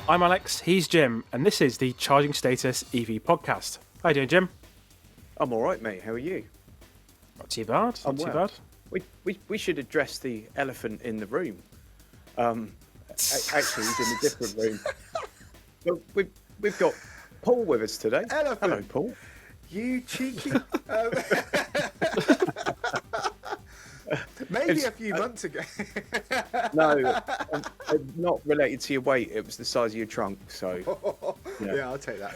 I'm Alex, he's Jim, and this is the Charging Status EV podcast. How you doing, Jim? I'm all right, mate. How are you? Not too bad. Not too bad. We should address the elephant in the room. Actually, he's in a different room. Well, we've got Paul with us today. Elephant. Hello, Paul. You cheeky. Maybe a few months ago. No, not related to your weight. It was the size of your trunk. So, yeah, I'll take that.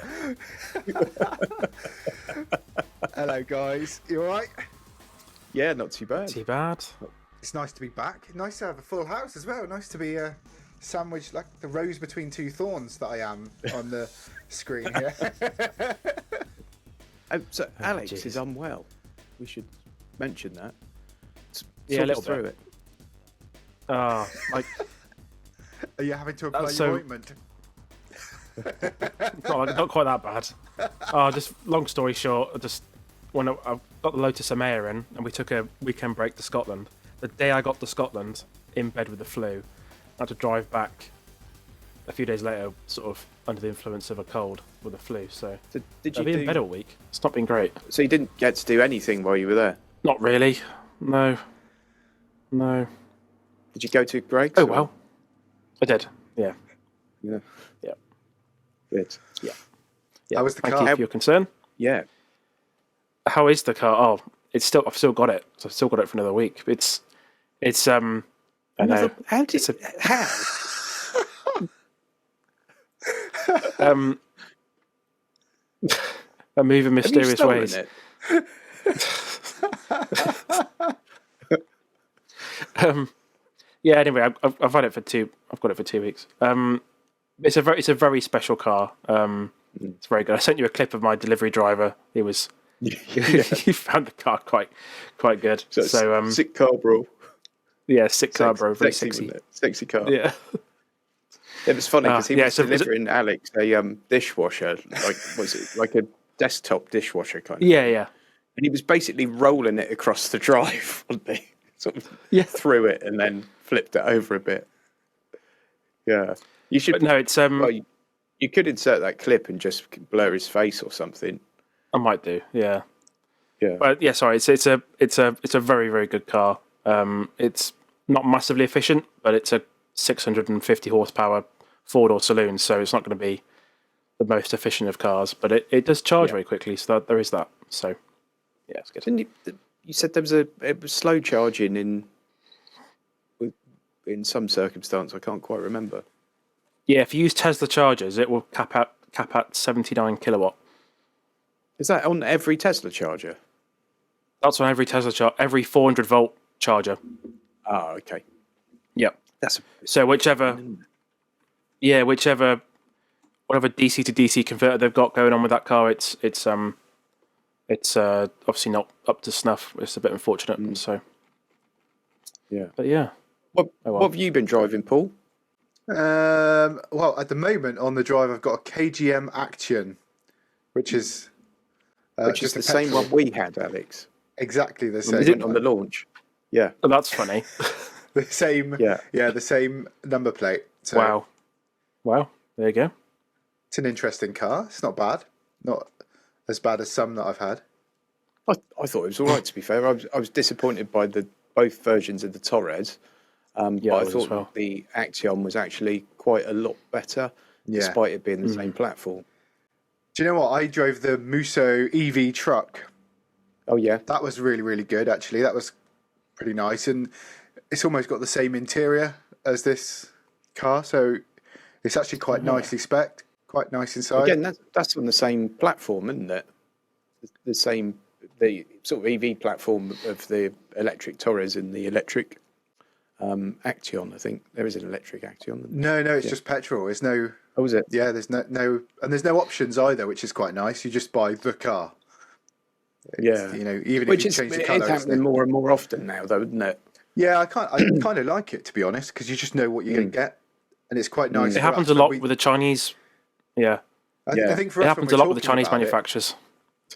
Hello, guys. You all right? Yeah, not too bad. Too bad. It's nice to be back. Nice to have a full house as well. Nice to be sandwiched like the rose between two thorns that I am on the screen here. So Alex is unwell. We should mention that. Yeah, a little through bit. it. Like Are you having to apply so- your ointment? not quite that bad. Just long story short, when I got the Lotus Emeya in, and we took a weekend break to Scotland. The day I got to Scotland, in bed with the flu, I had to drive back a few days later, sort of under the influence of a cold with the flu. So Did I've been in bed all week. It's not been great. So you didn't get to do anything while you were there? Not really. No. Did you go to Greg's? Oh well, I did. Yeah. Yeah. Yeah. Good. Yeah. How was the Thank car? you for your concern. Yeah. How is the car? Oh, I've still got it. So I've still got it for another week. It's I know. How did how? I move in mysterious ways. It? Yeah. Anyway, I've had it for I've got it for 2 weeks. It's a very special car. It's very good. I sent you a clip of my delivery driver. He found the car quite good. So sick car, bro. Yeah, sick car, bro. Very sexy, sexy. Sexy car. Yeah. It was funny because he was so delivering Alex a dishwasher, like a desktop dishwasher kind of. Yeah, yeah. And he was basically rolling it across the drive, wasn't he? Sort of threw it and then flipped it over a bit. Yeah, you should. But no, it's Well, you could insert that clip and just blur his face or something. I might do. Yeah. Yeah. But yeah, sorry. It's a very, very good car. It's not massively efficient, but it's a 650 horsepower four-door saloon, so it's not going to be the most efficient of cars, but it does charge very quickly, so there is that. So yeah, it's good. Didn't you said there was it was slow charging in some circumstance? I can't quite remember. Yeah, if you use Tesla chargers, it will cap at 79 kilowatt. Is that on every Tesla charger? That's on every Tesla every 400 volt charger. Oh, okay. Yep. That's So whatever DC to DC converter they've got going on with that car, it's obviously not up to snuff. It's a bit unfortunate. So yeah. But yeah. What have you been driving, Paul? Well, at the moment on the drive, I've got a KGM Action, which is Just the same one we had, Alex. Exactly the When we same. went on the launch. Yeah. Oh, that's funny. The same. Yeah, the same number plate. So Wow. There you go. It's an interesting car. It's not bad. Not as bad as some that I've had. I thought it was all right, to be fair. I was disappointed by both versions of the Torres. But I thought the Action was actually quite a lot better, despite it being the same platform. Do you know what? I drove the Musso EV truck. Oh, yeah? That was really, really good, actually. That was pretty nice. And it's almost got the same interior as this car, so it's actually quite nicely spec'd, quite nice inside. Again, that's on the same platform, isn't it? The sort of EV platform of the electric Torres and the electric Action. I think there is an electric Action. No, it's just petrol. There's no. Oh, is it? Yeah, there's no, and there's no options either, which is quite nice. You just buy the car. Yeah, even which if you change the it's colour, happening more and more often now, though, isn't it? Yeah, I kind of like it, to be honest, because you just know what you're going to get, and it's quite nice. It happens a lot with the Chinese. Yeah. I think for it us, happens a lot with the Chinese manufacturers.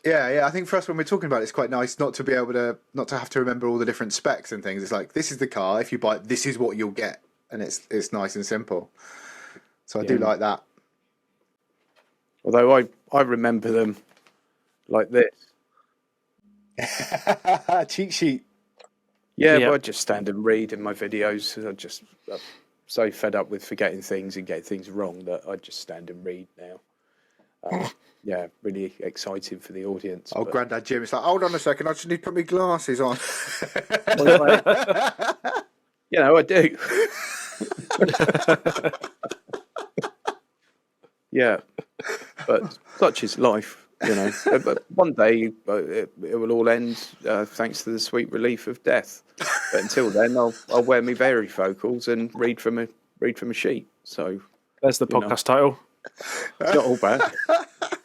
Yeah. I think for us, when we're talking about it, it's quite nice not to have to remember all the different specs and things. It's like, this is the car. If you buy it, this is what you'll get, and it's nice and simple. So I do like that. Although I remember them like this. Cheat sheet. Yeah, but I just stand and read in my videos. I'm so fed up with forgetting things and getting things wrong that I just stand and read now. Yeah, really exciting for the audience. Oh, Grandad Jim, it's like, hold on a second, I just need to put my glasses on. You know, I do. Yeah, but such is life, you know. But one day it will all end thanks to the sweet relief of death. But until then, I'll wear my varifocals and read from a sheet. So there's the podcast title. It's not all bad.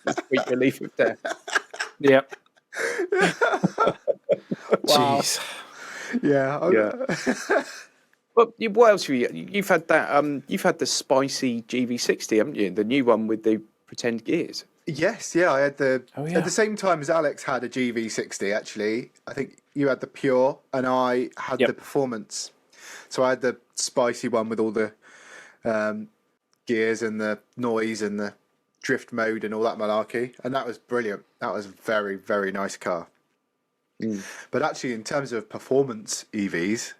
The sweet relief of death. Yep. Wow. Jeez. Yeah. But what else have you've had that? You've had the spicy GV60, haven't you? The new one with the pretend gears. Yes, yeah. I had at the same time as Alex had a GV60. Actually, I think you had the pure, and I had the performance. So I had the spicy one with all the gears and the noise and the drift mode and all that malarkey, and that was brilliant. That was a very, very nice car. But actually, in terms of performance EVs,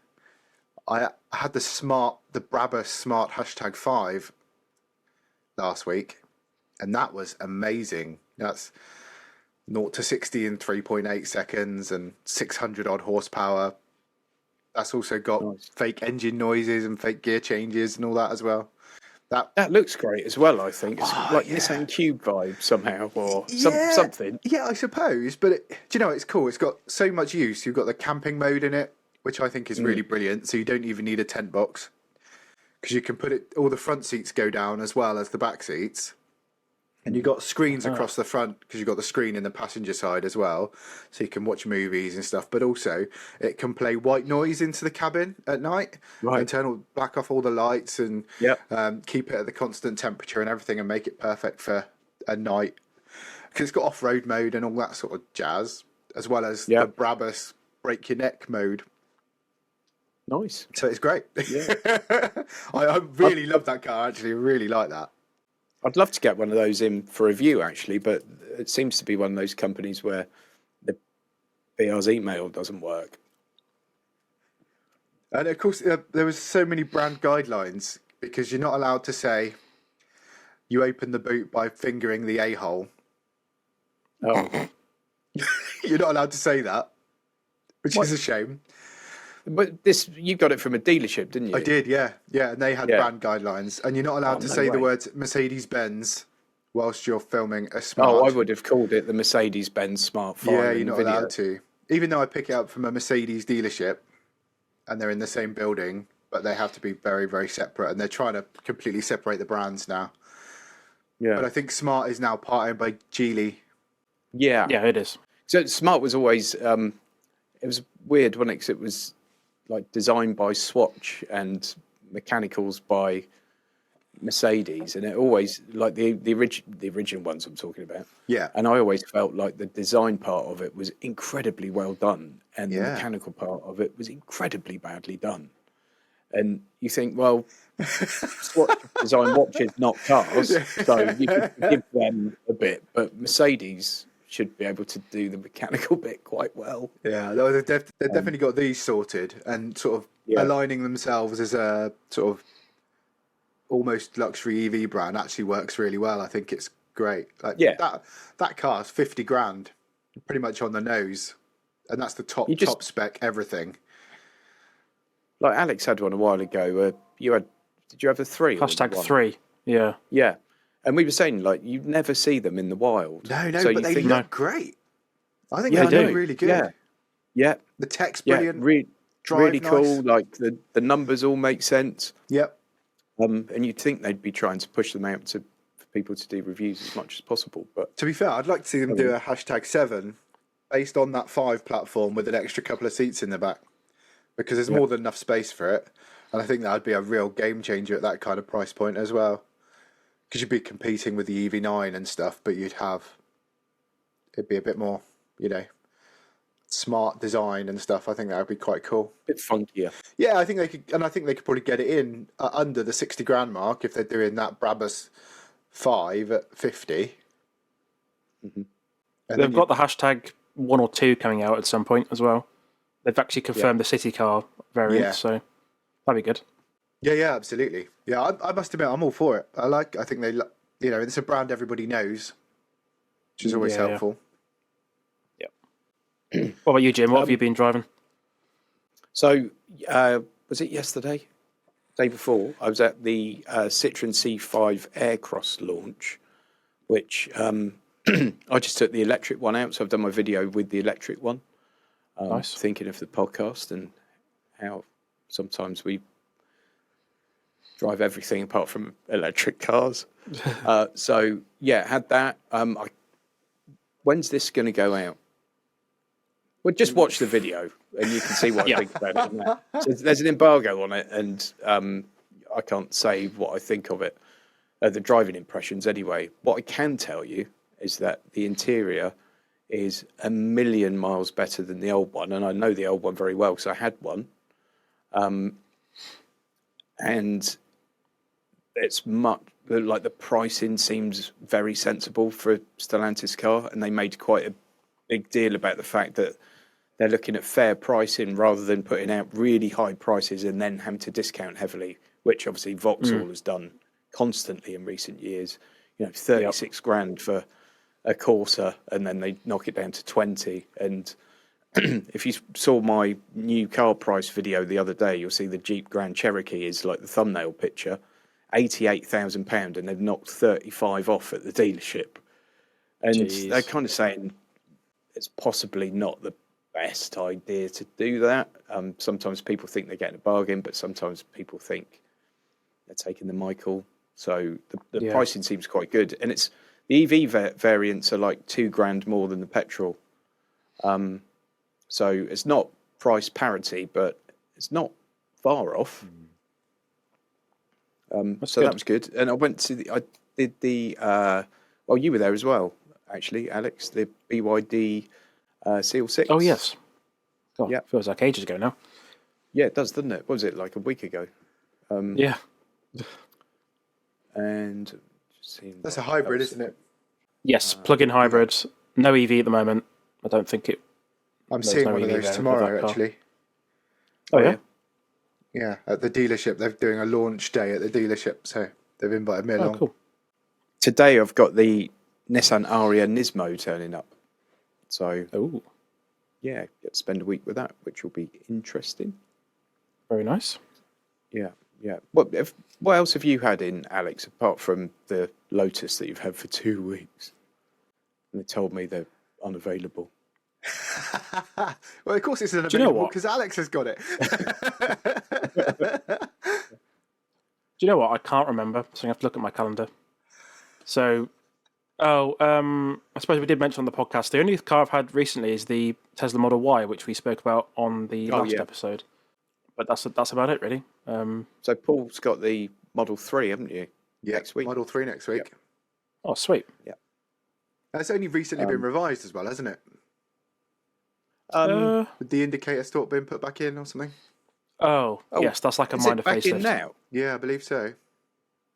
I had the Brabus Smart #5 last week, and that was amazing. That's 0 to 60 in 3.8 seconds and 600 odd horsepower. That's also got fake engine noises and fake gear changes and all that as well. That looks great as well, I think. It's like Nissan Cube vibe somehow, or something. Yeah, I suppose. But do you know, it's cool. It's got so much use. You've got the camping mode in it, which I think is really brilliant. So you don't even need a tent box, because you can put it. All the front seats go down as well as the back seats, and you've got screens across the front, because you've got the screen in the passenger side as well, so you can watch movies and stuff. But also, it can play white noise into the cabin at night, and black off all the lights, and keep it at the constant temperature and everything, and make it perfect for a night. Because it's got off-road mode and all that sort of jazz, as well as the Brabus break your neck mode. Nice. So it's great. Yeah. I really love that car, actually. I really like that. I'd love to get one of those in for review, actually, but it seems to be one of those companies where the BR's email doesn't work. And of course, there was so many brand guidelines, because you're not allowed to say you open the boot by fingering the A-hole. Oh. You're not allowed to say that, which is a shame. But you got it from a dealership, didn't you? I did, yeah. And they had brand guidelines, and you're not allowed to say the words Mercedes-Benz whilst you're filming a Smart. Oh, I would have called it the Mercedes-Benz Smart 5. Yeah, you're not allowed to. Even though I pick it up from a Mercedes dealership, and they're in the same building, but they have to be very, very separate, and they're trying to completely separate the brands now. Yeah. But I think Smart is now part owned by Geely. Yeah. Yeah, it is. So Smart was always, it was weird, wasn't it? 'Cause it was like designed by Swatch and mechanicals by Mercedes, and it always, like the original ones I'm talking about. Yeah. And I always felt like the design part of it was incredibly well done, and the mechanical part of it was incredibly badly done. And you think, well, Swatch design watches, not cars, so you can give them a bit, but Mercedes should be able to do the mechanical bit quite well. Yeah, they've definitely got these sorted, and sort of aligning themselves as a sort of almost luxury EV brand actually works really well. I think it's great. Like that car's 50 grand, pretty much on the nose, and that's the top spec everything. Like Alex had one a while ago. Did you have the 3? #3. Yeah. Yeah. And we were saying, like, you never see them in the wild. No, so but they look great. I think they look really good. Yeah. Yeah. The tech's brilliant. Really cool. Like, the numbers all make sense. Yep. And you'd think they'd be trying to push them out for people to do reviews as much as possible. But to be fair, I'd like to see them do a #7 based on that 5 platform with an extra couple of seats in the back, because there's more than enough space for it. And I think that would be a real game changer at that kind of price point as well. Because you'd be competing with the EV9 and stuff, but it'd be a bit more, smart design and stuff. I think that would be quite cool. A bit funkier. Yeah, I think they could, and I think they could probably get it in under the 60 grand mark if they're doing that Brabus 5 at 50. Mm-hmm. They've got the hashtag 1 or 2 coming out at some point as well. They've actually confirmed the city car variant, so that'd be good. Yeah, absolutely. Yeah, I must admit, I'm all for it. I think they, it's a brand everybody knows, which is always helpful. Yeah. What about you, Jim? What have you been driving? So, was it yesterday? Day before, I was at the Citroën C5 Aircross launch, which I just took the electric one out. So I've done my video with the electric one. Nice. Thinking of the podcast and how sometimes we drive everything apart from electric cars. So yeah, had that. When's this going to go out? Well, just watch the video and you can see what I think about it. So there's an embargo on it, and I can't say what I think of it. The driving impressions, anyway. What I can tell you is that the interior is a million miles better than the old one, and I know the old one very well because I had one. And it's much like the pricing seems very sensible for a Stellantis car, and they made quite a big deal about the fact that they're looking at fair pricing rather than putting out really high prices and then having to discount heavily, which obviously Vauxhall has done constantly in recent years. 36 grand for a Corsa, and then they knock it down to 20. And if you saw my new car price video the other day, you'll see the Jeep Grand Cherokee is like the thumbnail picture, £88,000, and they've knocked 35 off at the dealership. And they're kind of saying it's possibly not the best idea to do that. Sometimes people think they're getting a bargain, but sometimes people think they're taking the Michael. So the pricing seems quite good, and it's the EV variants are like £2,000 more than the petrol. So it's not price parity, but it's not far off. So that was good. And I went to I did the you were there as well, actually, Alex, the BYD CL6. Oh yes. God, yeah, feels like ages ago now. Yeah, it does, doesn't it? What was it, like a week ago? Yeah. And that's a hybrid, isn't it? Yes, plug-in hybrid. No EV at the moment. I don't think it. I'm seeing one of those tomorrow, actually. Oh yeah. Yeah, at the dealership. They're doing a launch day at the dealership, so they've invited me along. Cool. Today I've got the Nissan Aria Nismo turning up. So, yeah, get to spend a week with that, which will be interesting. Very nice. Yeah. What else have you had in, Alex, apart from the Lotus that you've had for 2 weeks? And they told me they're unavailable. Well, of course it's unavailable because Alex has got it. Do you know what? I can't remember, so I have to look at my calendar. So, I suppose we did mention on the podcast, the only car I've had recently is the Tesla Model Y, which we spoke about on the last episode. But that's about it, really. So Paul's got the Model 3, haven't you? Yeah, next week. Model 3 next week. Yep. Oh, sweet. Yeah. It's only recently been revised as well, hasn't it? With the indicator stalk being put back in or something? Oh yes, that's like a minor facelift. Is it back in now? Yeah, I believe so.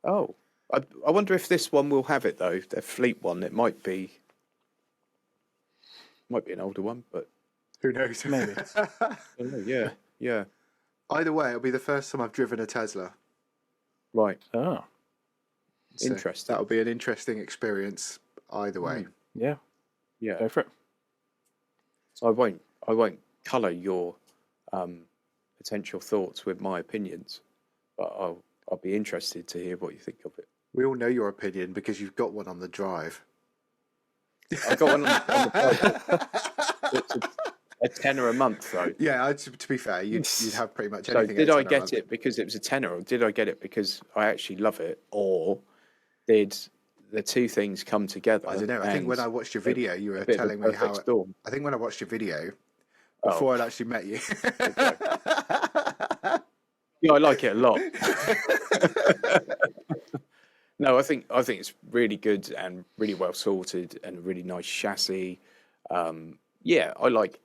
Oh. I wonder if this one will have it, though. Their fleet one, it might be an older one, but... Who knows? Maybe. Yeah. Either way, it'll be the first time I've driven a Tesla. Right. Oh. So interesting. That'll be an interesting experience either way. Yeah. Go for it. So I won't colour your potential thoughts with my opinions, but I'll be interested to hear what you think of it. We all know your opinion because you've got one on the drive. I got one on the drive. It's a tenner a month, though. Yeah, to be fair, you'd have pretty much anything. So did I get it because it was a tenner, or did I get it because I actually love it, or did the two things come together? I don't know. I think when I watched your video, you were telling me how. I think when I watched your video, before I'd actually met you. Yeah, I like it a lot. No, I think it's really good and really well sorted and a really nice chassis. Yeah, I like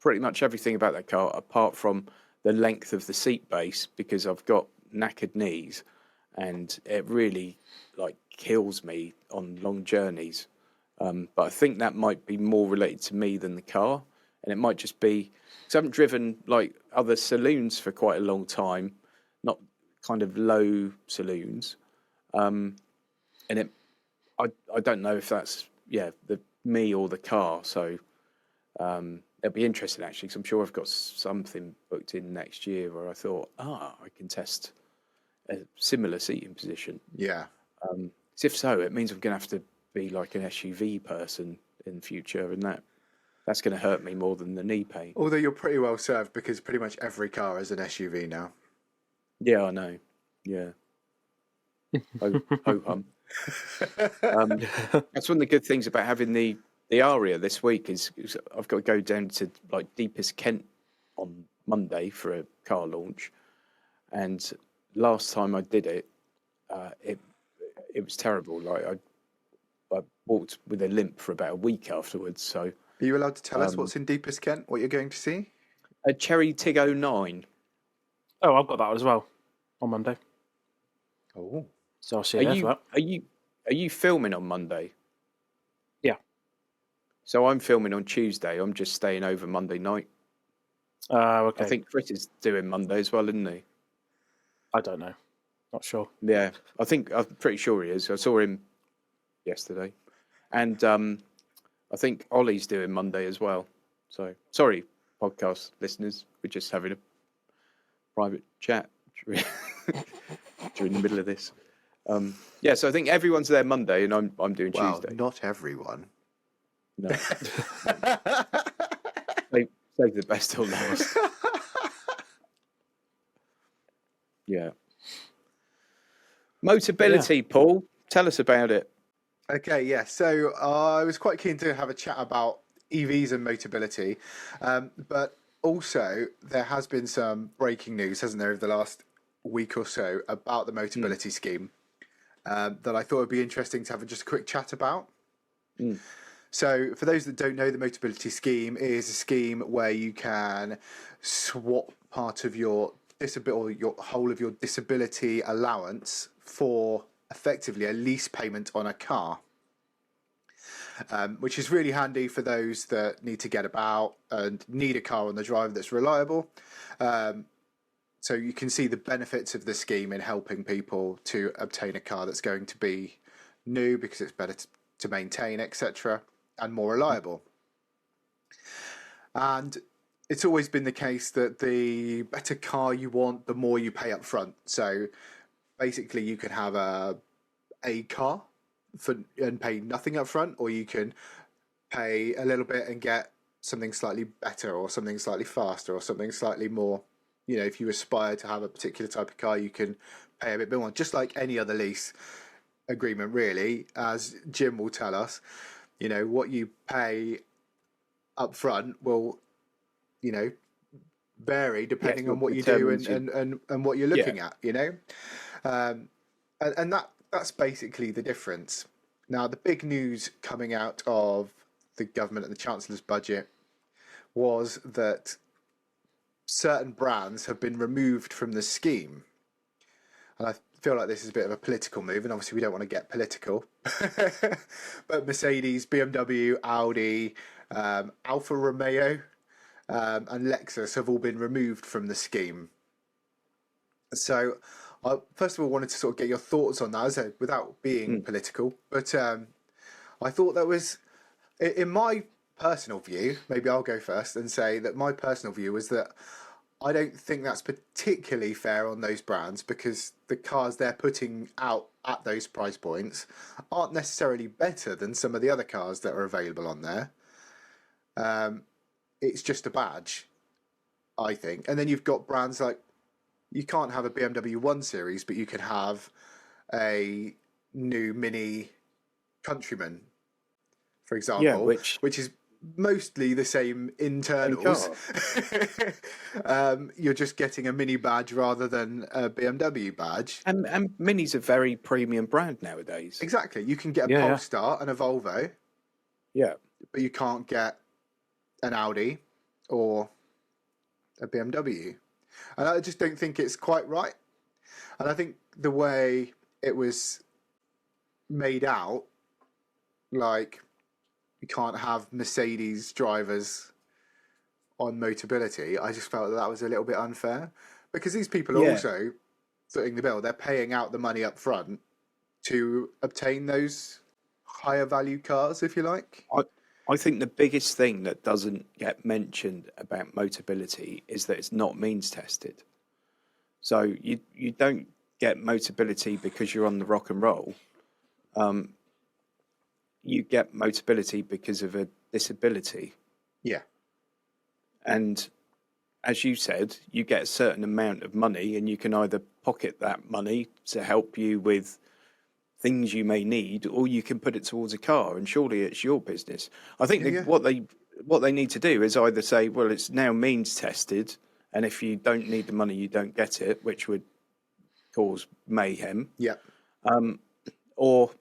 pretty much everything about that car, apart from the length of the seat base, because I've got knackered knees, and it really kills me on long journeys. But I think that might be more related to me than the car, and it might just be because I haven't driven other saloons for quite a long time, not kind of low saloons, and I don't know if that's me or the car. So it'll be interesting actually, because I'm sure I've got something booked in next year where I thought, I can test a similar seating position. Yeah. If so, it means I'm going to have to be like an SUV person in the future, and that's going to hurt me more than the knee pain. Although you're pretty well served because pretty much every car is an SUV now. Yeah, I know. Yeah. Ho-hum. That's one of the good things about having the Aria this week is I've got to go down to deepest Kent on Monday for a car launch, and last time I did it, it was terrible. I walked with a limp for about a week afterwards. So, are you allowed to tell us what's in deepest Kent? What you're going to see? A Cherry Tig 09. Oh, I've got that as well on Monday. Oh, so I'll see you for that. Are you filming on Monday? Yeah. So I'm filming on Tuesday. I'm just staying over Monday night. Okay. I think Chris is doing Monday as well, isn't he? I don't know. Not sure. Yeah, I'm pretty sure he is. I saw him yesterday, and I think Ollie's doing Monday as well. So sorry, podcast listeners, we're just having a private chat during the middle of this. So I think everyone's there Monday, and I'm doing Tuesday. Not everyone. No. Save the best till last. Yeah. Motability, Paul. Tell us about it. Okay, yeah. So I was quite keen to have a chat about EVs and Motability, but also there has been some breaking news, hasn't there, over the last week or so about the Motability scheme that I thought would be interesting to have just a quick chat about. So for those that don't know, the Motability scheme is a scheme where you can swap part of your disability or your whole of your disability allowance for effectively a lease payment on a car, which is really handy for those that need to get about and need a car on the drive that's reliable. So you can see the benefits of the scheme in helping people to obtain a car that's going to be new because it's better to maintain, etc., and more reliable. And it's always been the case that the better car you want, the more you pay up front. So basically you can have a car and pay nothing up front, or you can pay a little bit and get something slightly better or something slightly faster or something slightly more. If you aspire to have a particular type of car, you can pay a bit more, just like any other lease agreement, really. As Jim will tell us, what you pay up front will, vary depending on what you do and what you're looking at, and that's basically the difference. Now, the big news coming out of the government and the Chancellor's budget was that certain brands have been removed from the scheme. And I feel like this is a bit of a political move, and obviously we don't want to get political. But Mercedes, BMW, Audi, Alfa Romeo, and Lexus have all been removed from the scheme. So I first of all wanted to sort of get your thoughts on that, as I said, without being political. But I thought that was, in my personal view, maybe I'll go first and say that my personal view was that I don't think that's particularly fair on those brands, because the cars they're putting out at those price points aren't necessarily better than some of the other cars that are available on there. It's just a badge, I think. And then you've got brands like, you can't have a BMW 1 Series, but you can have a new Mini Countryman, for example, which is mostly the same internals. You're just getting a Mini badge rather than a BMW badge. And Mini's a very premium brand nowadays. Exactly. You can get a Polestar and a Volvo. Yeah. But you can't get an Audi or a BMW. And I just don't think it's quite right. And I think the way it was made out, like, you can't have Mercedes drivers on Motability, I just felt that was a little bit unfair. Because these people are also footing the bill. They're paying out the money up front to obtain those higher value cars, if you like. I think the biggest thing that doesn't get mentioned about Motability is that it's not means tested. So you don't get Motability because you're on the rock and roll. You get Motability because of a disability. Yeah. And as you said, you get a certain amount of money, and you can either pocket that money to help you with things you may need, or you can put it towards a car, and surely it's your business. I think what they need to do is either say, well, it's now means tested, and if you don't need the money, you don't get it, which would cause mayhem. Yeah. Or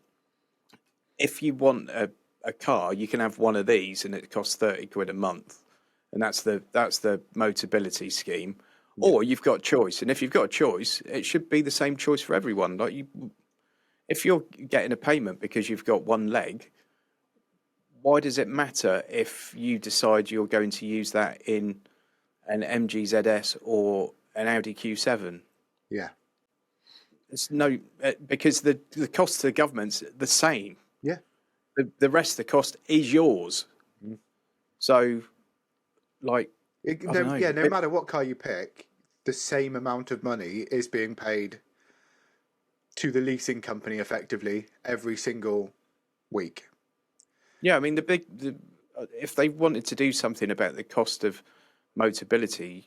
if you want a car, you can have one of these, and it costs 30 quid a month, and that's the Motability scheme. Yeah. Or you've got a choice, and if you've got a choice, it should be the same choice for everyone. Like if you're getting a payment because you've got one leg, why does it matter if you decide you're going to use that in an MG ZS or an Audi Q7? Yeah. It's no, because the cost to the government's the same. Yeah. The rest of the cost is yours. Mm. So, like, no matter what car you pick, the same amount of money is being paid to the leasing company effectively every single week. Yeah, I mean, if they wanted to do something about the cost of Motability,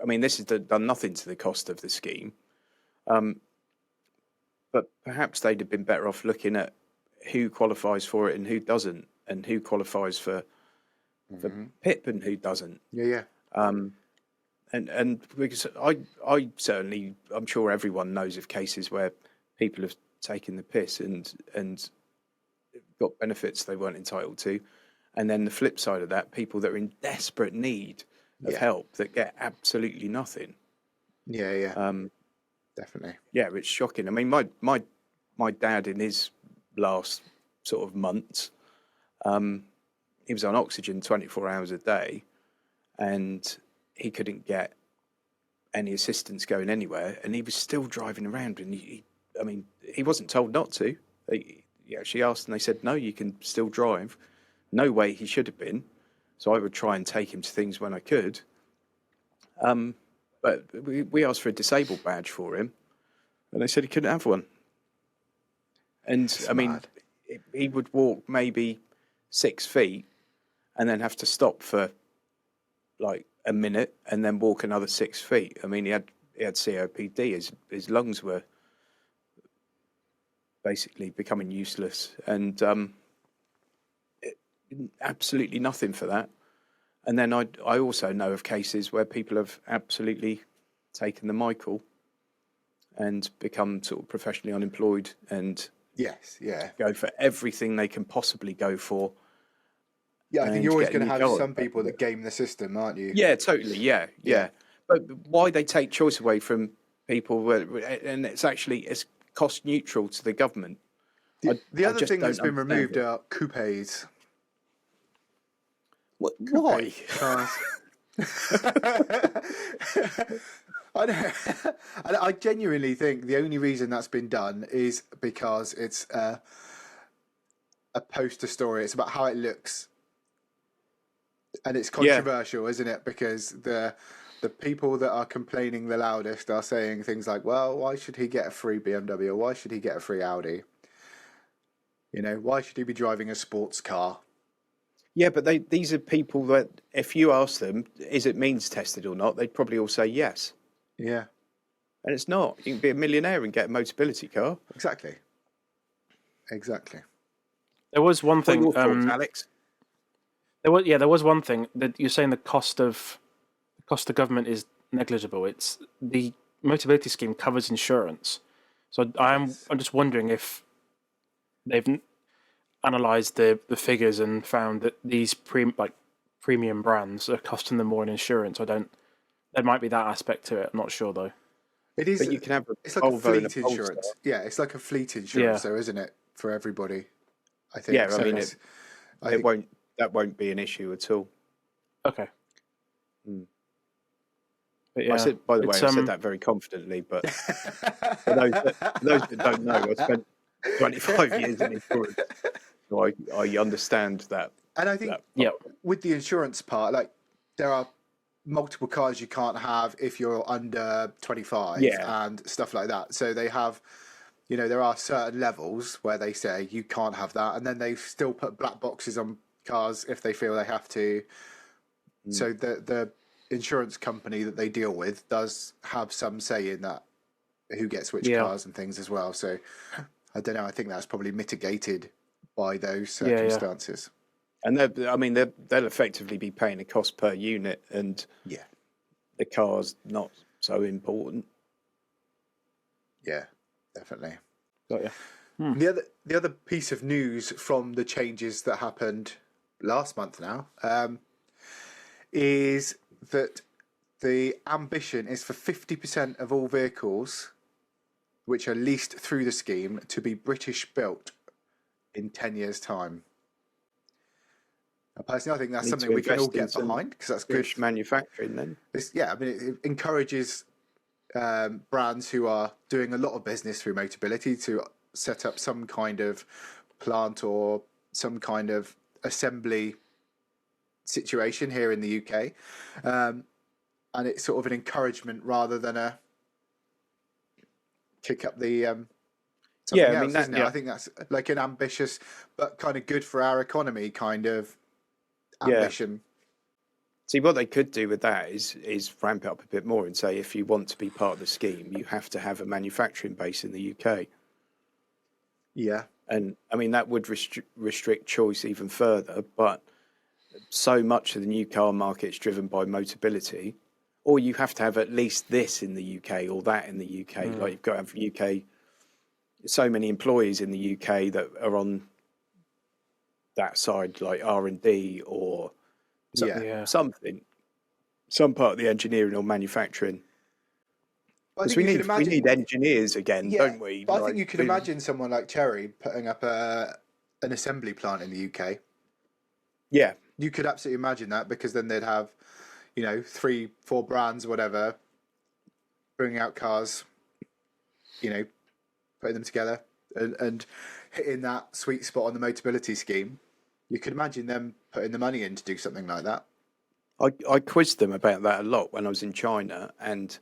I mean, this has done nothing to the cost of the scheme. But perhaps they'd have been better off looking at who qualifies for it and who doesn't, and who qualifies for PIP and who doesn't. Yeah. And because I certainly, I'm sure everyone knows of cases where people have taken the piss and got benefits they weren't entitled to. And then the flip side of that, people that are in desperate need of help that get absolutely nothing. Yeah. Definitely. Yeah, it's shocking. I mean, my dad in his last sort of months, he was on oxygen 24 hours a day, and he couldn't get any assistance going anywhere, and he was still driving around. And he wasn't told not to. She asked, and they said, no, you can still drive. No way he should have been. So I would try and take him to things when I could. But we asked for a disabled badge for him, and they said he couldn't have one. And That's I mean, mad. he would walk maybe 6 feet and then have to stop for like a minute and then walk another 6 feet. I mean, he had COPD. His lungs were basically becoming useless, and absolutely nothing for that. And then I also know of cases where people have absolutely taken the Michael and become sort of professionally unemployed and go for everything they can possibly go for. Yeah, I think you're always going to have some people that game the system, aren't you? Yeah, totally. Yeah. But why they take choice away from people, and it's cost neutral to the government. The other thing that's been removed are coupes. Why? I genuinely think the only reason that's been done is because it's a poster story. It's about how it looks, and it's controversial, isn't it? Because the people that are complaining the loudest are saying things like, "Well, why should he get a free BMW? Or why should he get a free Audi? You know, why should he be driving a sports car?" Yeah, but these are people that, if you ask them, is it means tested or not, they'd probably all say yes. Yeah. And it's not. You can be a millionaire and get a Motability car. Exactly. There was one thing, Alex. There was one thing that you're saying the cost of government is negligible. It's the Motability scheme covers insurance. So I'm just wondering if they've analysed the figures and found that these premium brands are costing them more in insurance. There might be that aspect to it. I'm not sure though. It is. But you can have it's like a Volvo and a fleet Polestar. insurance. Yeah, it's like a fleet insurance, though, isn't it, for everybody? I think. Yeah, so I mean, that won't be an issue at all. Okay. But yeah, I said that very confidently, but for those that don't know, I spent 25 years in insurance, so I understand that. And I think with the insurance part, like there are multiple cars you can't have if you're under 25 and stuff like that. So they have, there are certain levels where they say you can't have that, and then they still put black boxes on cars if they feel they have to. So the insurance company that they deal with does have some say in that, who gets which cars and things as well. So I don't know. I think that's probably mitigated by those circumstances. And they'll effectively be paying a cost per unit, and the car's not so important. Yeah, definitely. Got you. The other piece of news from the changes that happened last month now is that the ambition is for 50% of all vehicles which are leased through the scheme to be British built in 10 years' time. Personally, I think that's something we can all get behind, because that's British good manufacturing. Then, it encourages brands who are doing a lot of business through Motability to set up some kind of plant or some kind of assembly situation here in the UK, and it's sort of an encouragement rather than a kick up the I think that's like an ambitious but kind of good for our economy kind of ambition. See, what they could do with that is ramp it up a bit more and say, if you want to be part of the scheme, you have to have a manufacturing base in the UK. Yeah. And I mean, that would restrict choice even further, but so much of the new car market is driven by Motability, or you have to have at least this in the UK or that in the UK. Like, you've got to have UK, so many employees in the UK that are on that side, like R&D or something, some part of the engineering or manufacturing. Because we need engineers again, don't we? But I think you could imagine someone like Chery putting up an assembly plant in the UK. Yeah. You could absolutely imagine that, because then they'd have, 3-4 brands or whatever, bringing out cars, putting them together and hitting that sweet spot on the Motability scheme. You could imagine them putting the money in to do something like that. I quizzed them about that a lot when I was in China, and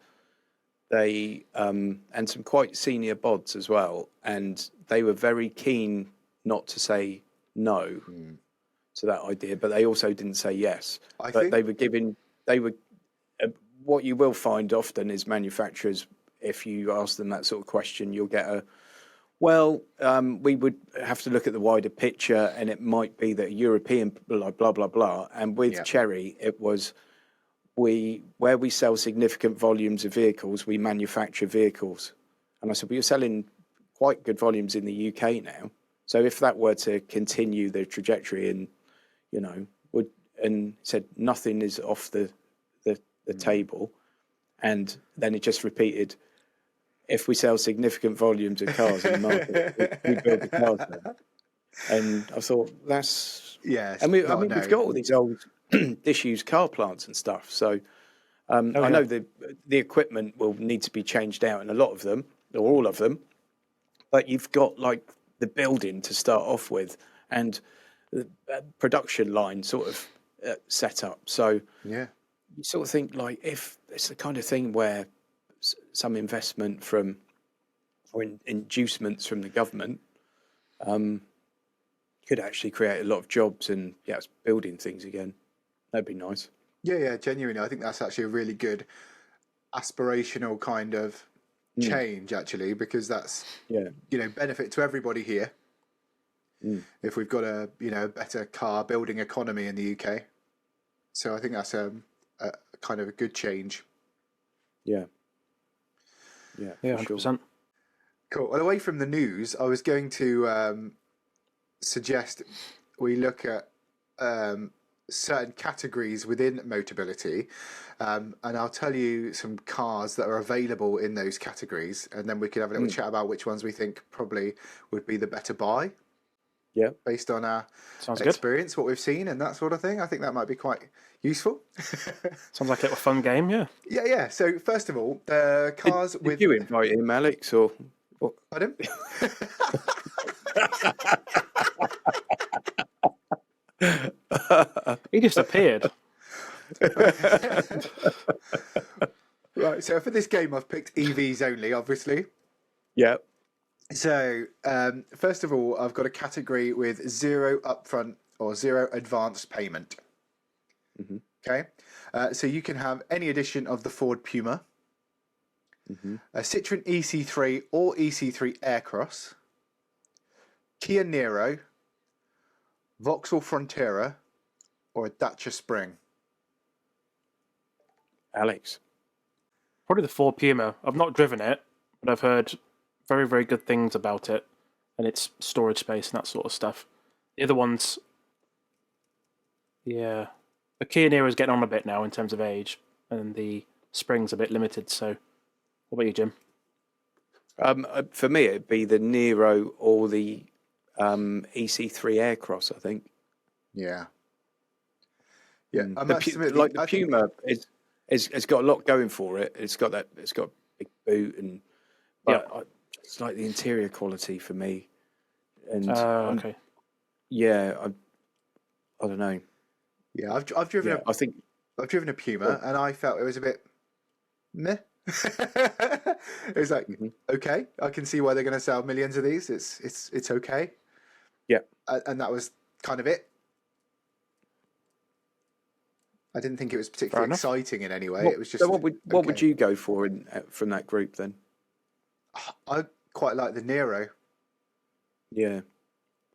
they and some quite senior bods as well, and they were very keen not to say no to that idea, but they also didn't say yes. What you will find often is manufacturers, if you ask them that sort of question, you'll get we would have to look at the wider picture, and it might be that European, blah, blah, blah, blah. And with Chery, it was where we sell significant volumes of vehicles, we manufacture vehicles. And I said, well, you're selling quite good volumes in the UK now. So if that were to continue the trajectory and, and said nothing is off the table. And then it just repeated, if we sell significant volumes of cars in the market, we build the cars then. And I thought, that's... Yeah. And we've got all these old disused car plants and stuff. So I know the equipment will need to be changed out in a lot of them, or all of them. But you've got, like, the building to start off with, and the production line sort of set up. So you sort of think, like, if it's the kind of thing where some investment from or inducements from the government could actually create a lot of jobs and get us building things again. That'd be nice. Yeah, genuinely. I think that's actually a really good aspirational kind of change, actually, because that's benefit to everybody here. If we've got a better car building economy in the UK. So I think that's a kind of a good change. Yeah, 100%. Sure. Cool. Well, away from the news, I was going to suggest we look at certain categories within Motability, and I'll tell you some cars that are available in those categories, and then we can have a little chat about which ones we think probably would be the better buy. Yeah, based on our Sounds experience, what we've seen, and that sort of thing. I think that might be quite useful. Sounds like a fun game, yeah. Yeah. So first of all, the cars did you invite him, Alex, or what? Pardon? He just appeared. Right. So for this game, I've picked EVs only, obviously. Yeah. So first of all, I've got a category with 0 upfront or 0 advance payment. Mm-hmm. Okay. So you can have any edition of the Ford Puma, a Citroën EC3 or EC3 Aircross, Kia Niro, Vauxhall Frontera, or a Dacia Spring. Alex. Probably the Ford Puma. I've not driven it, but I've heard very, very good things about it and its storage space and that sort of stuff. The other ones, yeah. The Kia Niro is getting on a bit now in terms of age, and the Spring's a bit limited. So, what about you, Jim? For me, it'd be the Nero or the EC3 Aircross, I think. Yeah. Yeah. I The must admit, the Puma it's got a lot going for it. It's got a big boot, and it's like the interior quality for me. And okay. Yeah, I don't know. Yeah, I've driven. I've driven a Puma, and I felt it was a bit meh. It was like, okay, I can see why they're going to sell millions of these. It's okay. Yeah, and that was kind of it. I didn't think it was particularly exciting in any way. It was just. So what would you go for from that group then? I quite like the Nero. Yeah,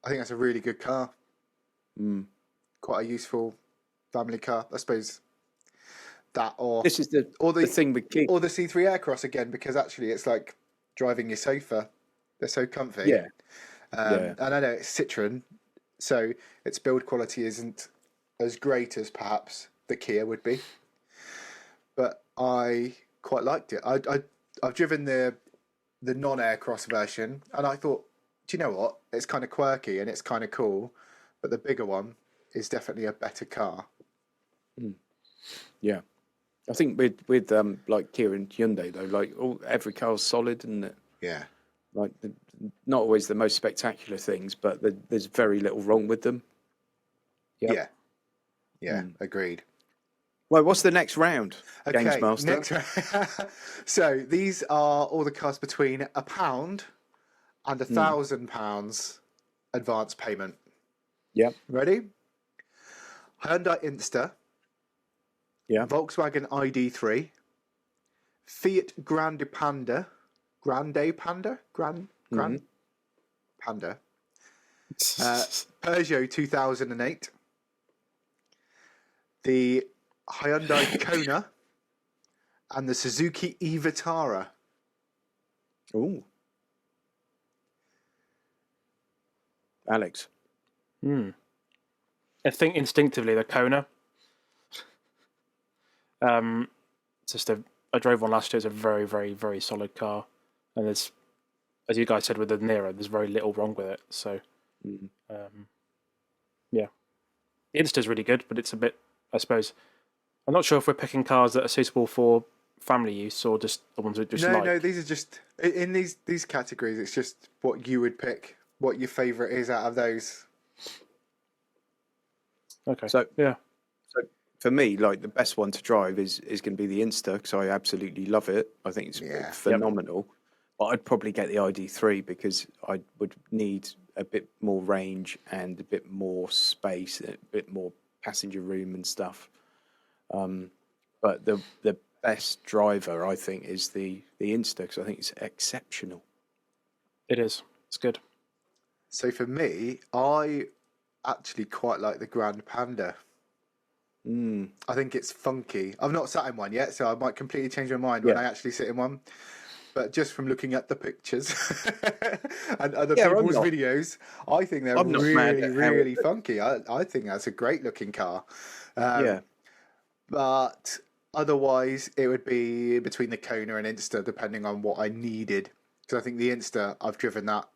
I think that's a really good car. Quite a useful family car, I suppose. That or this is the thing with Kia. Or the C3 Aircross again, because actually it's like driving your sofa. They're so comfy. Yeah. And I know it's Citroën, so its build quality isn't as great as perhaps the Kia would be. But I quite liked it. I've driven the non-Aircross version, and I thought, do you know what? It's kind of quirky and it's kind of cool, but the bigger one is definitely a better car. Yeah, I think with like Kia and Hyundai though, like every car's solid, isn't it? Yeah, like not always the most spectacular things, but there's very little wrong with them. Yep. Yeah, agreed. Well, what's the next round, Okay, Games Master? next round. So these are all the costs between £1 and £1,000 advance payment. Yep. Ready? Hyundai Insta. Yeah. Volkswagen ID3. Fiat Grande Panda. Panda. Peugeot 2008. The Hyundai Kona. And the Suzuki e-Vitara. Ooh. Alex. I think instinctively the Kona. I drove one last year. It's a very, very, very solid car, and there's, as you guys said with the Nero, there's very little wrong with it. So, yeah, the Insta's really good, but it's a bit, I suppose, I'm not sure if we're picking cars that are suitable for family use or just the ones we just like. No, these are just in these categories. It's just what you would pick, what your favourite is out of those. Okay. So for me, like the best one to drive is going to be the Insta, because I absolutely love it. I think it's phenomenal. Yep. But I'd probably get the ID3 because I would need a bit more range and a bit more space, a bit more passenger room and stuff. But the best driver, I think, is the Insta, because I think it's exceptional. It is. It's good. So for me, I actually quite like the Grand Panda. I think it's funky. I've not sat in one yet, so I might completely change my mind when I actually sit in one. but just from looking at the pictures and other people's videos, I think they're really funky. I think that's a great looking car. But otherwise, it would be between the Kona and Insta, depending on what I needed. Because I think the Insta, I've driven that.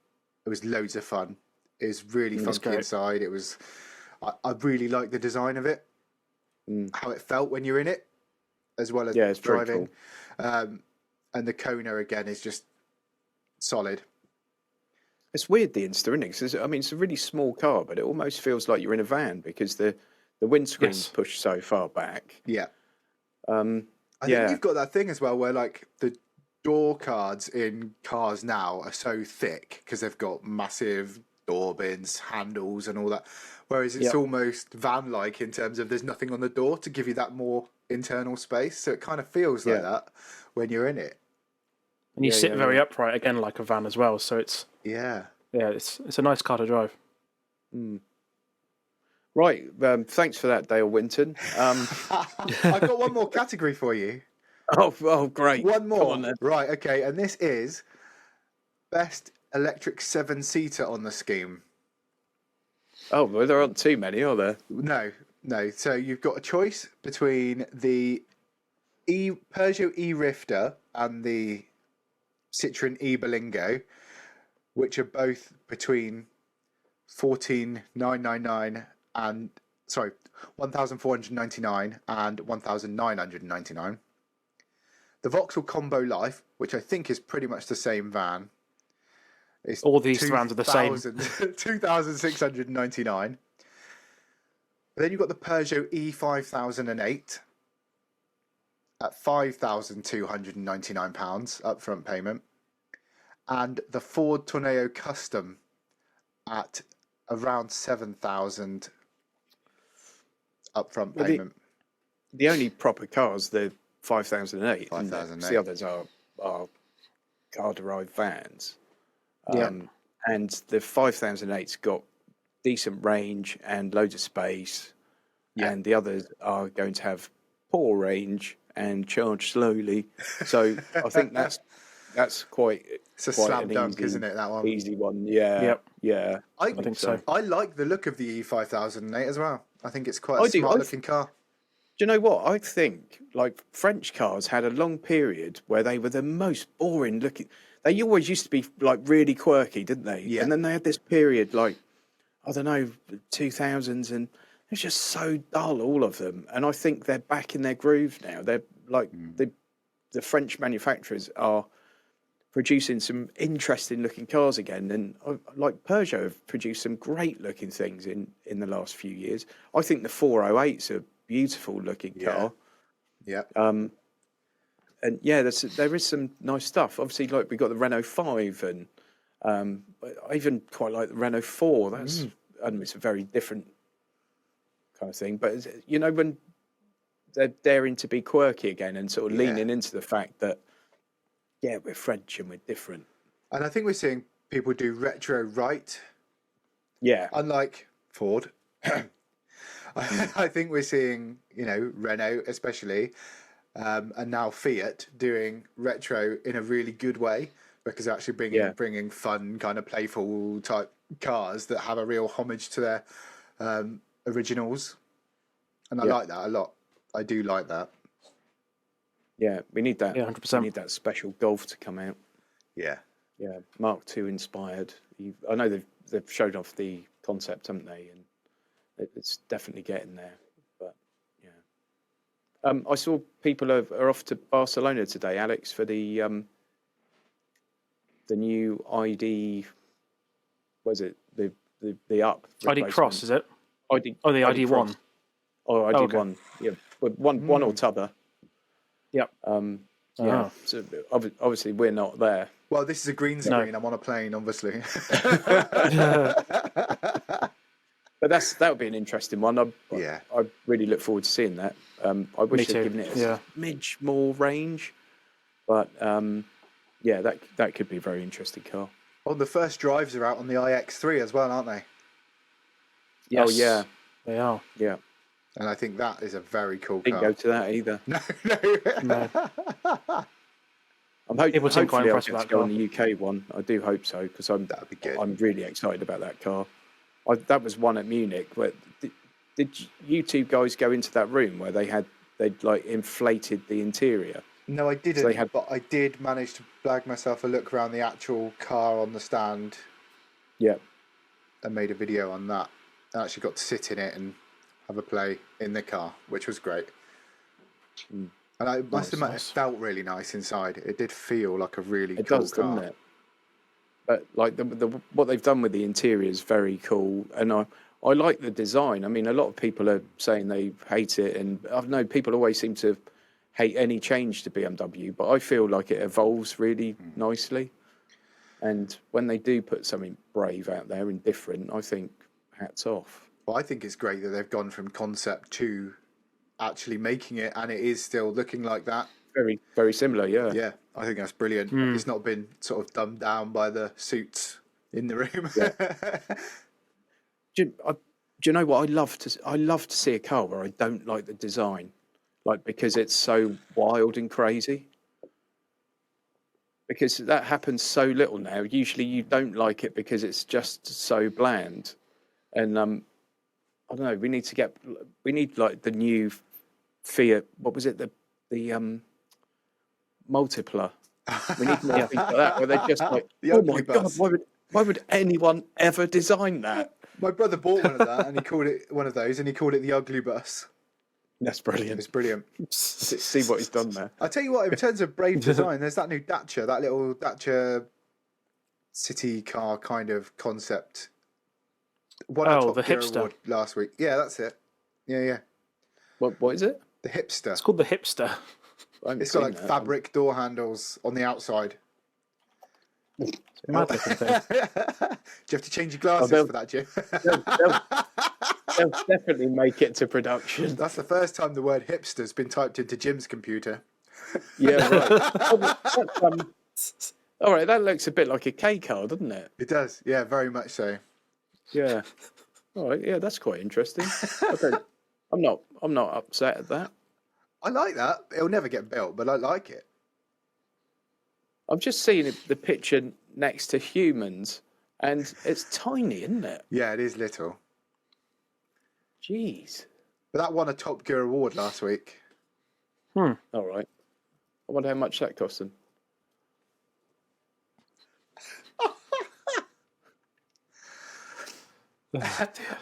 It was loads of fun. It was really funky inside. It was. I really like the design of it, how it felt when you're in it, as well as it's driving. Cool. And the Kona again is just solid. It's weird, the Insta, isn't it? 'Cause it's a really small car, but it almost feels like you're in a van because the windscreen's pushed so far back. Yeah. I think you've got that thing as well where like the door cards in cars now are so thick because they've got massive door bins, handles and all that. Whereas it's almost van-like in terms of there's nothing on the door to give you that more internal space. So it kind of feels like that when you're in it. And you sit very upright again, like a van as well. So it's it's a nice car to drive. Right, thanks for that, Dale Winton. I've got one more category for you. Oh, great! One more. Come on, then. Right, okay, and this is best electric 7-seater on the scheme. Oh, well, there aren't too many, are there? No. So you've got a choice between the Peugeot e-Rifter and the Citroën e-Berlingo, which are both between 14,999 and 1,499 and 1,999. The Vauxhall Combo Life, which I think is pretty much the same van. All these vans are the same. 2,699. Then you've got the Peugeot E5008 at £5,299 upfront payment, and the Ford Tornado Custom at around 7,000 upfront payment. The only proper cars, the 5008. 5008. The others are car-derived vans. And the 5008's got decent range and loads of space, and the others are going to have poor range and charge slowly. So I think that's quite. It's a slam dunk, isn't it? That one, easy one. Yeah. I think so. I like the look of the E5008 as well. I think it's quite a smart looking car. Do you know what? I think like French cars had a long period where they were the most boring looking. They always used to be like really quirky, didn't they? Yeah. And then they had this period like, I don't know, 2000s, and it's just so dull, all of them. And I think they're back in their groove now. They're like the French manufacturers are producing some interesting looking cars again. And like Peugeot have produced some great looking things in the last few years. I think the 408's a beautiful looking car. Yeah. And there is some nice stuff. Obviously, like we got the Renault 5, and I even quite like the Renault 4. That's it's a very different kind of thing. But when they're daring to be quirky again and sort of leaning into the fact that we're French and we're different. And I think we're seeing people do retro right. Yeah. Unlike Ford. I think we're seeing Renault especially. And now Fiat doing retro in a really good way, because they're actually bringing fun, kind of playful type cars that have a real homage to their originals. And I like that a lot. I do like that. Yeah, we need that. Yeah, 100%. We need that special Golf to come out. Yeah. Yeah, Mark II inspired. I know they've showed off the concept, haven't they? And it's definitely getting there. I saw people are off to Barcelona today, Alex, for the new ID. Was it the up? ID Cross, is it? ID. Oh, the ID One. Oh, ID One. Yeah, one or t'other. Yep. So obviously we're not there. Well, this is a green screen. I'm on a plane, obviously. But that would be an interesting one. I really look forward to seeing that. I wish they'd given it a smidge more range, but that could be a very interesting car. Well, the first drives are out on the iX3 as well, aren't they? Yes. Oh yeah, they are. Yeah, and I think that is a very cool car. Didn't go to that either. No. People seem quite hopefully I'll impressed get with to that go car. on the UK one. I do hope so because That'd be good. I'm really excited about that car. That was one at Munich. Where did you two guys go into that room where they'd like inflated the interior? No, I didn't. So but I did manage to blag myself a look around the actual car on the stand. Yeah. And made a video on that. I actually got to sit in it and have a play in the car, which was great. And I must admit, it felt really nice inside. It did feel like a really cool does, car. doesn't it? But like what they've done with the interior is very cool, and I like the design. I mean, a lot of people are saying they hate it, and I've known people always seem to hate any change to BMW, but I feel like it evolves really nicely. And when they do put something brave out there and different, I think hats off. Well, I think it's great that they've gone from concept to actually making it, and it is still looking like that. Very, very similar, yeah. Yeah, I think that's brilliant. It's not been sort of dumbed down by the suits in the room. Yeah. Do you know what I love to see a car where I don't like the design, like because it's so wild and crazy. Because that happens so little now. Usually you don't like it because it's just so bland. And I don't know. We need like the new Fiat. What was it? The Multipla. We need more things like that where they're just like, oh my god, why would anyone ever design that? My brother bought one of that, and he called it one of those, and he called it the Ugly Bus. That's brilliant. It's brilliant. See what he's done there. I tell you what, in terms of brave design, there's that new Dacia, that little Dacia city car kind of concept. Won a Top the Gear hipster award last week. Yeah, that's it. Yeah. What is it? The hipster. It's called the hipster. It's got like fabric door handles on the outside. Mad looking thing. Do you have to change your glasses for that, Jim? They'll definitely make it to production. That's the first time the word hipster's been typed into Jim's computer. Yeah, right. All right, that looks a bit like a K car, doesn't it? It does, yeah, very much so. Yeah. All right, yeah, that's quite interesting. I'm not upset at that. I like that. It'll never get built, but I like it. I'm just seeing the picture next to humans, and it's tiny, isn't it? Yeah, it is little. Jeez. But that won a Top Gear award last week. All right. I wonder how much that cost them.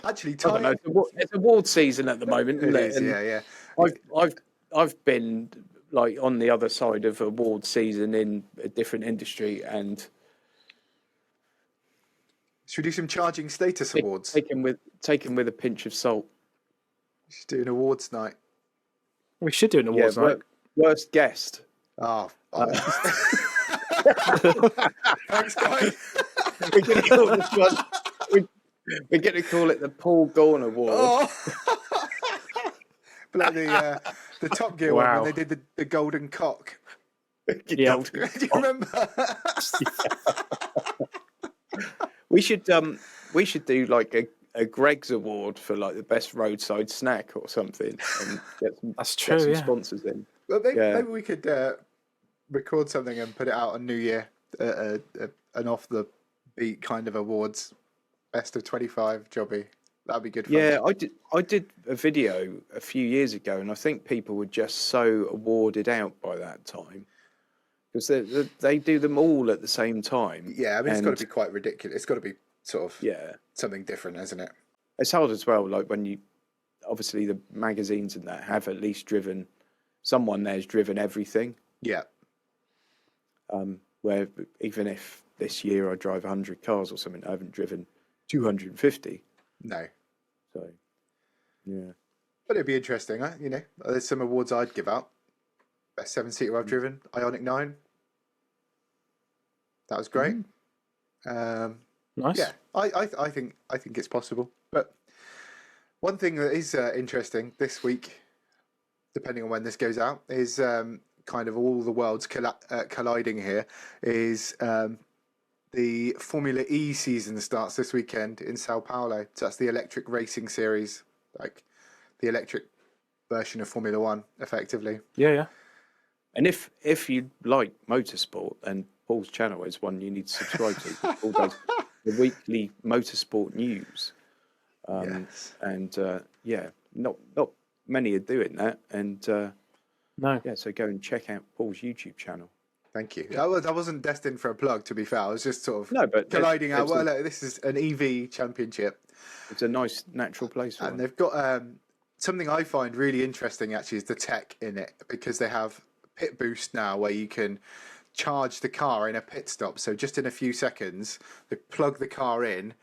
Actually, I don't know. It's award season at the moment, isn't it? Is, yeah. I've been like on the other side of award season in a different industry, and should we do some charging status awards? Taken with a pinch of salt. We should do an awards night. We should do an awards night. Worst guest. Oh. Thanks, guys. We're going to call this one. We're going to call it the Paul Gawne Award. Oh. Like the Top Gear one when they did the golden cock. Yeah. Do you remember? We should do like a Greg's Award for like the best roadside snack or something, and get some sponsors in. Well, maybe we could record something and put it out on New Year, an off the beat kind of awards, best of 25 jobby. That'd be good fun. Yeah, I did a video a few years ago, and I think people were just so awarded out by that time because they do them all at the same time. Yeah, I mean, it's got to be quite ridiculous. It's got to be sort of something different, isn't it? It's hard as well. Like when obviously the magazines and that have at least driven, someone there's driven everything. Yeah. Where even if this year I drive 100 cars or something, I haven't driven 250. No. So, yeah. But it'd be interesting, huh? You know, there's some awards I'd give out. Best 7-seater I've driven, Ioniq 9. That was great. Nice. Yeah, I think it's possible. But one thing that is interesting this week, depending on when this goes out, is kind of all the worlds colliding here. Is the Formula E season starts this weekend in Sao Paulo. So that's the electric racing series, like the electric version of Formula One, effectively. Yeah. And if you like motorsport, then Paul's channel is one you need to subscribe to. Paul does the weekly motorsport news. Yes. And not many are doing that. And No. yeah, so go and check out Paul's YouTube channel. Thank you. I wasn't destined for a plug, to be fair. I was just sort of colliding out. Well, this is an EV championship. It's a nice natural place for it. And they've got something I find really interesting, actually, is the tech in it, because they have pit boost now where you can charge the car in a pit stop. So just in a few seconds, they plug the car in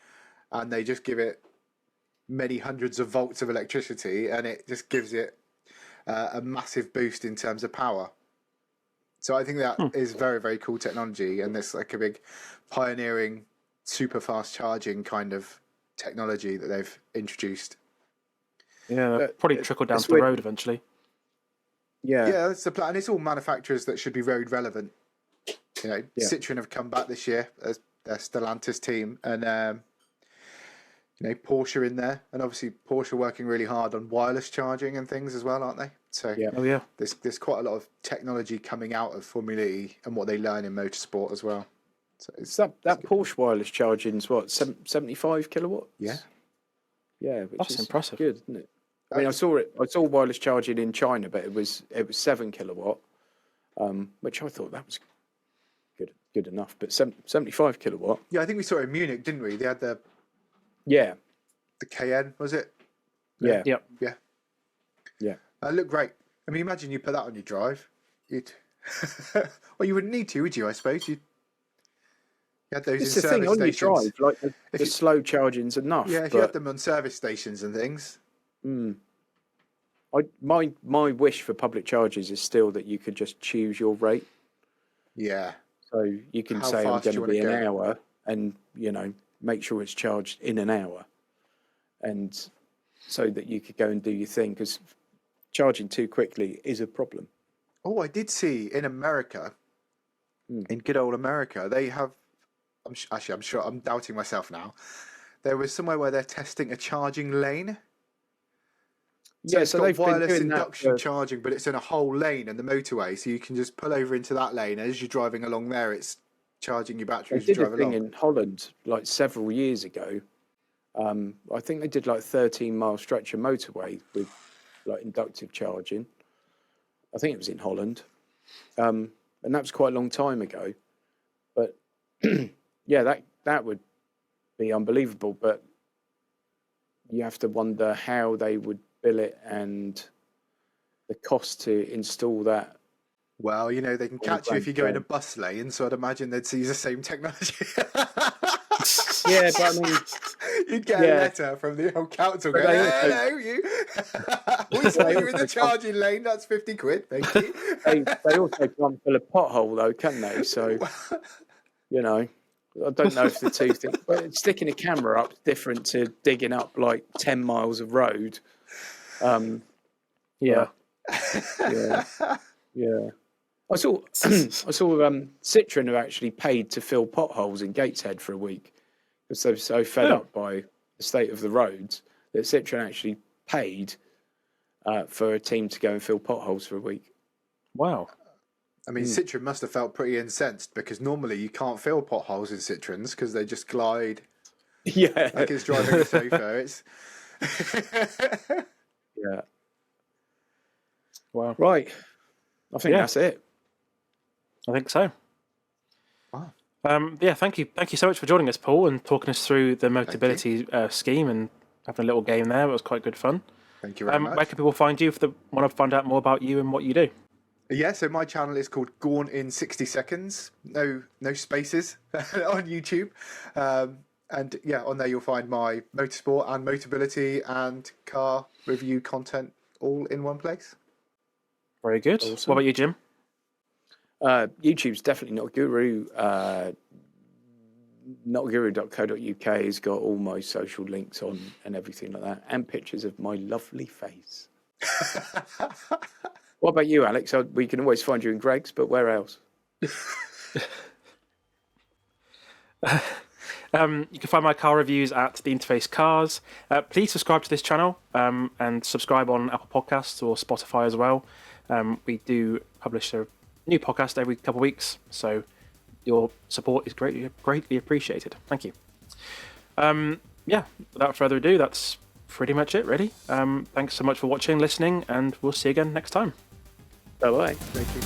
and they just give it many hundreds of volts of electricity, and it just gives it a massive boost in terms of power. So I think that is very, very cool technology, and there's like a big pioneering super fast charging kind of technology that they've introduced. Yeah, they'll probably trickle down to the road eventually. Yeah, that's the plan. And it's all manufacturers that should be road relevant. You know, Citroën have come back this year as their Stellantis team, and Porsche in there, and obviously Porsche are working really hard on wireless charging and things as well, aren't they? So there's quite a lot of technology coming out of Formula E and what they learn in motorsport as well. So it's that Porsche wireless charging is what, 75 kilowatts? Yeah, which that's is impressive, good, isn't it? I mean, I saw wireless charging in China, but it was 7 kilowatt, which I thought that was good enough. But 75 kilowatt. Yeah, I think we saw it in Munich, didn't we? They had the KN, was it? Yeah. Yep. Yeah. It looked great. I mean, imagine you put that on your drive. You'd well, you wouldn't need to, would you? I suppose you had those it's in the service thing on stations. your drive, like the slow charging's enough. Yeah, if you had them on service stations and things. My wish for public charges is still that you could just choose your rate. Yeah. So you can say I'm going to be an hour, and make sure it's charged in an hour, and so that you could go and do your thing, because charging too quickly is a problem. Oh, I did see in America, in good old America, they have. I'm sure I'm doubting myself now. There was somewhere where they're testing a charging lane. So they've got wireless induction charging, but it's in a whole lane in the motorway, so you can just pull over into that lane. As you're driving along there, it's charging your battery as you drive along. They did a thing in Holland like several years ago. I think they did like 13-mile stretch of motorway with like inductive charging. I think it was in Holland, and that was quite a long time ago. But that would be unbelievable. But you have to wonder how they would bill it and the cost to install that. Well, they can catch you if you go in a bus lane, so I'd imagine they'd use the same technology. Yeah, but I mean, you'd get a letter from the old council going, "Hello, you. We saw you in the charging lane. That's 50 quid. Thank you." they also come full of pothole, though, can't they? So, I don't know if the two things. But sticking a camera up is different to digging up like 10 miles of road. Yeah. I saw Citroën have actually paid to fill potholes in Gateshead for a week because they're so fed up by the state of the roads that Citroën actually paid for a team to go and fill potholes for a week. Wow. I mean, Citroën must have felt pretty incensed, because normally you can't fill potholes in Citroëns because they just glide. Yeah. Like it's driving a sofa. It's yeah. Wow. Right. I think that's it. I think so. Wow. Thank you so much for joining us, Paul, and talking us through the Motability scheme and having a little game there. It was quite good fun. Thank you very much. Where can people find you if they want to find out more about you and what you do? Yeah, so my channel is called Gawne in 60 Seconds. No spaces on YouTube. And on there you'll find my motorsport and Motability and car review content all in one place. Very good. Awesome. What about you, Jim? YouTube's definitely Not Guru. Notguru.co.uk has got all my social links on and everything like that, and pictures of my lovely face. What about you, Alex? We can always find you in Greg's, but where else? You can find my car reviews at The Interface Cars. Please subscribe to this channel and subscribe on Apple Podcasts or Spotify as well. We do publish a new podcast every couple of weeks. So your support is greatly appreciated. Thank you. Without further ado, that's pretty much it, really. Thanks so much for watching, listening, and we'll see you again next time. Bye-bye. Thank you.